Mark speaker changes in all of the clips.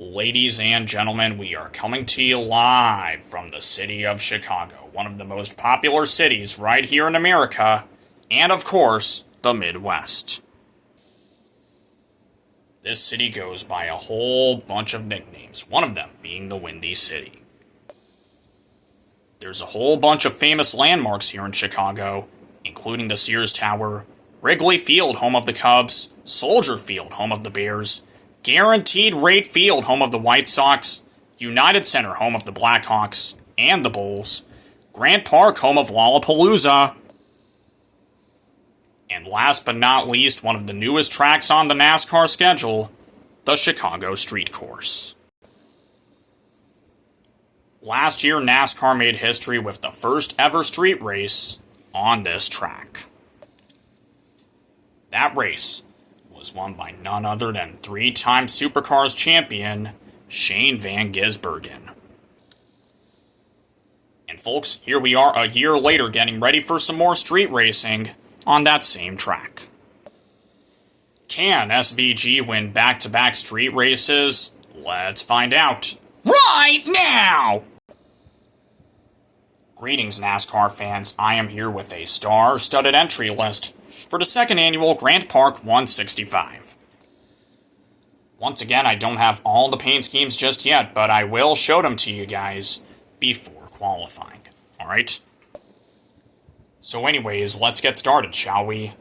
Speaker 1: Ladies and gentlemen, we are coming to you live from the city of Chicago, one of the most popular cities right here in America, and of course, the Midwest. This city goes by a whole bunch of nicknames, one of them being the Windy City. There's a whole bunch of famous landmarks here in Chicago, including the Sears Tower, Wrigley Field, home of the Cubs, Soldier Field, home of the Bears, Guaranteed Rate Field, home of the White Sox, United Center, home of the Blackhawks and the Bulls, Grant Park, home of Lollapalooza, and last but not least, one of the newest tracks on the NASCAR schedule, the Chicago Street Course. Last year, NASCAR made history with the first ever street race on this track. That race was won by none other than three-time Supercars champion Shane Van Gisbergen. And folks, here we are a year later getting ready for some more street racing on that same track. Can SVG win back-to-back street races? Let's find out right now! Greetings, NASCAR fans. I am here with a star-studded entry list for the second annual Grant Park 165. Once again, I don't have all the paint schemes just yet, but I will show them to you guys before qualifying. Alright? So anyways, let's get started, shall we?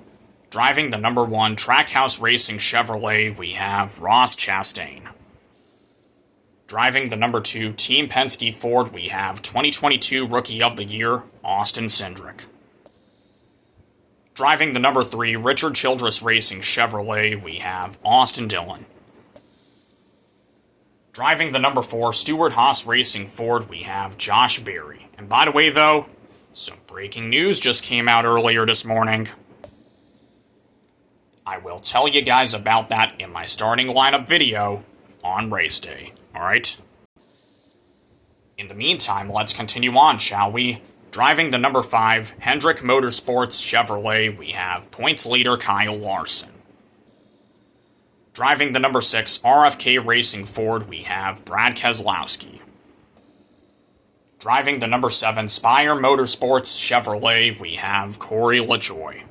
Speaker 1: Driving the number 1 Trackhouse Racing Chevrolet, we have Ross Chastain. Driving the number 2 Team Penske Ford, we have 2022 Rookie of the Year, Austin Cindric. Driving the number 3 Richard Childress Racing Chevrolet, we have Austin Dillon. Driving the number 4 Stewart-Haas Racing Ford, we have Josh Berry. And by the way, though, some breaking news just came out earlier this morning. I will tell you guys about that in my starting lineup video on race day. Alright? In the meantime, let's continue on, shall we? Driving the number 5 Hendrick Motorsports Chevrolet, we have points leader Kyle Larson. Driving the number 6 RFK Racing Ford, we have Brad Keselowski. Driving the number 7 Spire Motorsports Chevrolet, we have Corey LaJoie.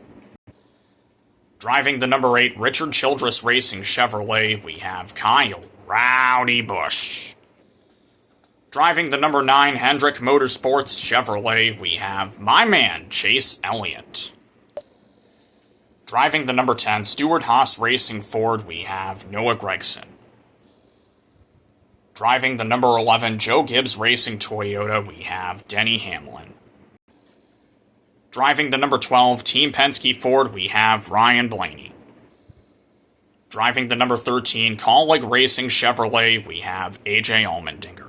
Speaker 1: Driving the number 8 Richard Childress Racing Chevrolet, we have Kyle Rowdy Busch. Driving the number 9 Hendrick Motorsports Chevrolet, we have my man, Chase Elliott. Driving the number 10 Stewart-Haas Racing Ford, we have Noah Gragson. Driving the number 11 Joe Gibbs Racing Toyota, we have Denny Hamlin. Driving the number 12 Team Penske Ford, we have Ryan Blaney. Driving the number 13 Colleague Racing Chevrolet, we have AJ Allmendinger.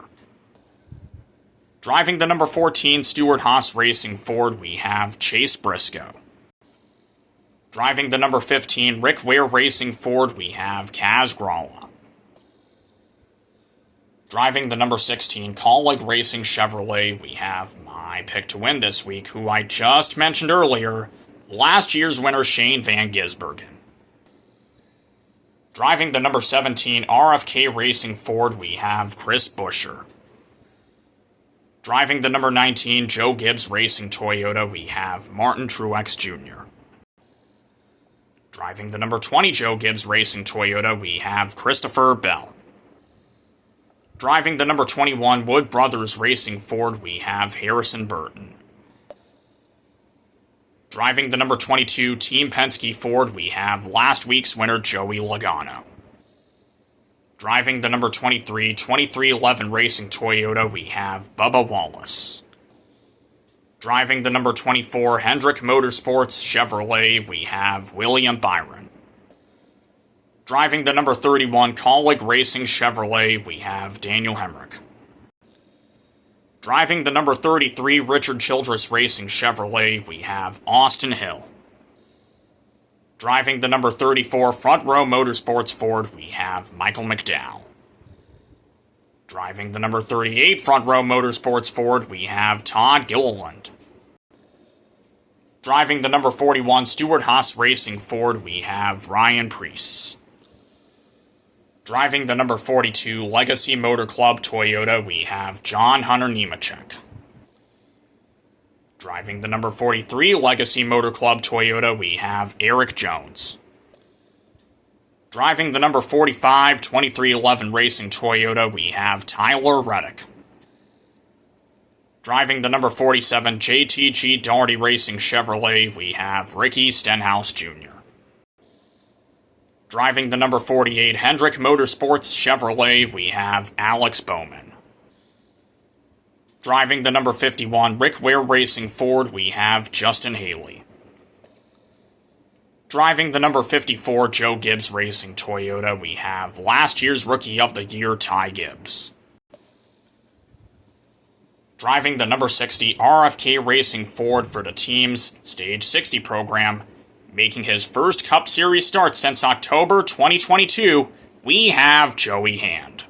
Speaker 1: Driving the number 14 Stewart-Haas Racing Ford, we have Chase Briscoe. Driving the number 15 Rick Ware Racing Ford, we have Kaz Grala. Driving the number 16 Colleague Racing Chevrolet, we have my pick to win this week, who I just mentioned earlier, last year's winner Shane Van Gisbergen. Driving the number 17 RFK Racing Ford, we have Chris Buescher. Driving the number 19 Joe Gibbs Racing Toyota, we have Martin Truex Jr. Driving the number 20 Joe Gibbs Racing Toyota, we have Christopher Bell. Driving the number 21 Wood Brothers Racing Ford, we have Harrison Burton. Driving the number 22 Team Penske Ford, we have last week's winner Joey Logano. Driving the number 23 2311 Racing Toyota, we have Bubba Wallace. Driving the number 24 Hendrick Motorsports Chevrolet, we have William Byron. Driving the number 31 Colleague Racing Chevrolet, we have Daniel Hemrick. Driving the number 33 Richard Childress Racing Chevrolet, we have Austin Hill. Driving the number 34 Front Row Motorsports Ford, we have Michael McDowell. Driving the number 38 Front Row Motorsports Ford, we have Todd Gilliland. Driving the number 41 Stewart-Haas Racing Ford, we have Ryan Preece. Driving the number 42 Legacy Motor Club Toyota, we have John Hunter Nemechek. Driving the number 43 Legacy Motor Club Toyota, we have Eric Jones. Driving the number 45 2311 Racing Toyota, we have Tyler Reddick. Driving the number 47 JTG Daugherty Racing Chevrolet, we have Ricky Stenhouse Jr. Driving the number 48 Hendrick Motorsports Chevrolet, we have Alex Bowman. Driving the number 51 Rick Ware Racing Ford, we have Justin Haley. Driving the number 54 Joe Gibbs Racing Toyota, we have last year's Rookie of the Year Ty Gibbs. Driving the number 60 RFK Racing Ford for the team's Stage 60 program, making his first Cup Series start since October 2022, we have Joey Hand.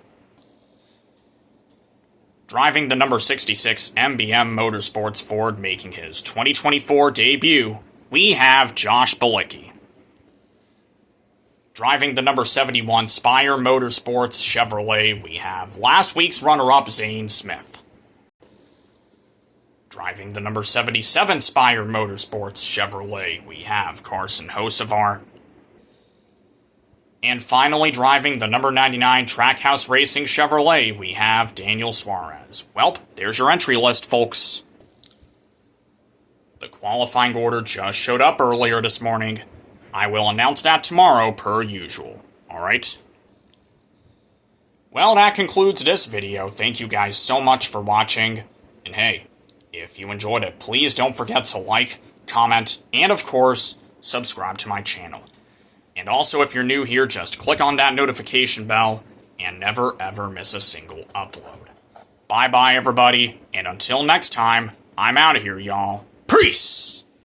Speaker 1: Driving the number 66 MBM Motorsports Ford, making his 2024 debut, we have Josh Balicki. Driving the number 71 Spire Motorsports Chevrolet, we have last week's runner-up Zane Smith. Driving the number 77 Spire Motorsports Chevrolet, we have Carson Hocevar. And finally, driving the number 99 Trackhouse Racing Chevrolet, we have Daniel Suarez. Welp, there's your entry list, folks. The qualifying order just showed up earlier this morning. I will announce that tomorrow per usual. Alright? Well, that concludes this video. Thank you guys so much for watching. And hey, if you enjoyed it, please don't forget to like, comment, and of course, subscribe to my channel. And also, if you're new here, just click on that notification bell and never ever miss a single upload. Bye-bye, everybody, and until next time, I'm out of here, y'all. Peace!